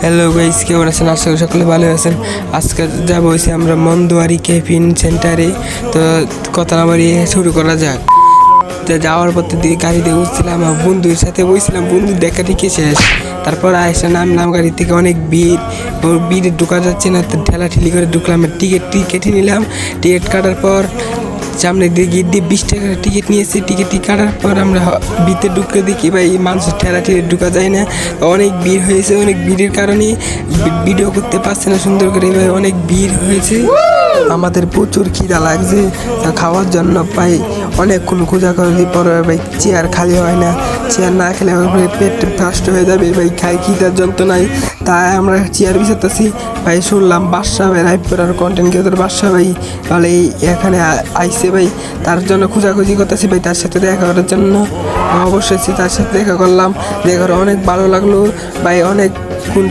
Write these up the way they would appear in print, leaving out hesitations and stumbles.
Hello guys, কেমন আছেন? আশা করি সকলে ভালো আছেন। আজকে যাবো হয়েছে আমরা মন্দোয়ারি ক্যাফিন সেন্টারে। তো কথা না বাড়িয়ে শুরু করা যাক। তো যাওয়ার পথে দিয়ে গাড়িতে উঠছিলাম, আমার বন্ধুর সাথে বসছিলাম, বন্ধুর দেখা ঠিকই শেষ। তারপর আয়সা নামলাম গাড়ি থেকে, অনেক ভিড়, ভিড়ে ঢোকা যাচ্ছে না, তো ঠেলাঠেলি করে ঢুকলাম। টিকিট কেটে নিলাম। টিকিট কাটার পর সামনে দিয়ে গিয়ে 20 টাকা টিকিট নিয়েছি। টিকিটটি কাটার পর আমরা ভিতরে ঢুকে দেখি ভাই মানুষের ঠেলা ঢুকা যায় না, অনেক ভিড় হয়েছে। অনেক ভিড়ের কারণে ভিডিও করতে পারছে না সুন্দর করে, ভাই অনেক ভিড় হয়েছে। আমাদের প্রচুর খিদা লাগছে, খাওয়ার জন্য ভাই অনেকক্ষণ খোঁজাখুঁজি পরে ভাই চেয়ার খালি হয় না। চেয়ার না খেলে আমার পেট ফাস্ট হয়ে যাবে ভাই, খাই খিদার যন্ত্রণায়। তাই আমরা চেয়ার বিছাতেছি। ভাই শুনলাম বাদশা ভাই রাইপুরার কন্টেন্ট ক্রিয়েটর বাদশা ভাই তাহলে এখানে আইসে ভাই, তার জন্য খোঁজাখুঁজি করতেছি ভাই, তার সাথে দেখা করার জন্য। অবশ্যই তার সাথে দেখা করলাম, দেখা করে অনেক ভালো লাগলো ভাই। অনেক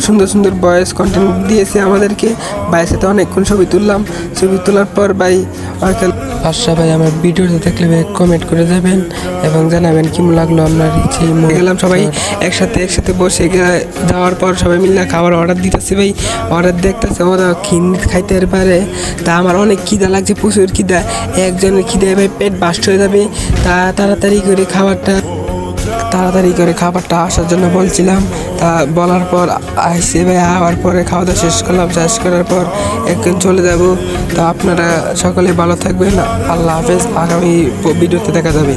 সুন্দর সুন্দর ভয়েস কন্টেন্ট দিয়েছে আমাদেরকে। ভাইয়ের সাথে অনেকক্ষণ ছবি তুললাম। ছবি তোলার পর ভাই বাদশা ভাই আমার ভিডিওতে দেখলে ভাই কমেন্ট করে যাবেন এবং জানাবেন কেমন লাগলো আপনার ইচ্ছে। গেলাম সবাই একসাথে বসে যাওয়ার পর সবাই মিলে খাবার অর্ডার দিতেছে ভাই। অর্ডার দেখতেছে, ওরা খাইতে পারে। তা আমার অনেক খিদা লাগছে, প্রচুর খিদা। একজনের খিদায় ভাই পেট বাস্ট হয়ে যাবে। তা তাড়াতাড়ি করে খাবারটা আসার জন্য বলছিলাম। তা বলার পর আসছে ভাই, আবার পরে খাওয়া দাওয়া শেষ করলাম। শেষ করার পর একদিন চলে যাব। তা আপনারা সকলে ভালো থাকবেন। আল্লাহ হাফেজ। আগামী ভিডিওতে দেখা যাবে।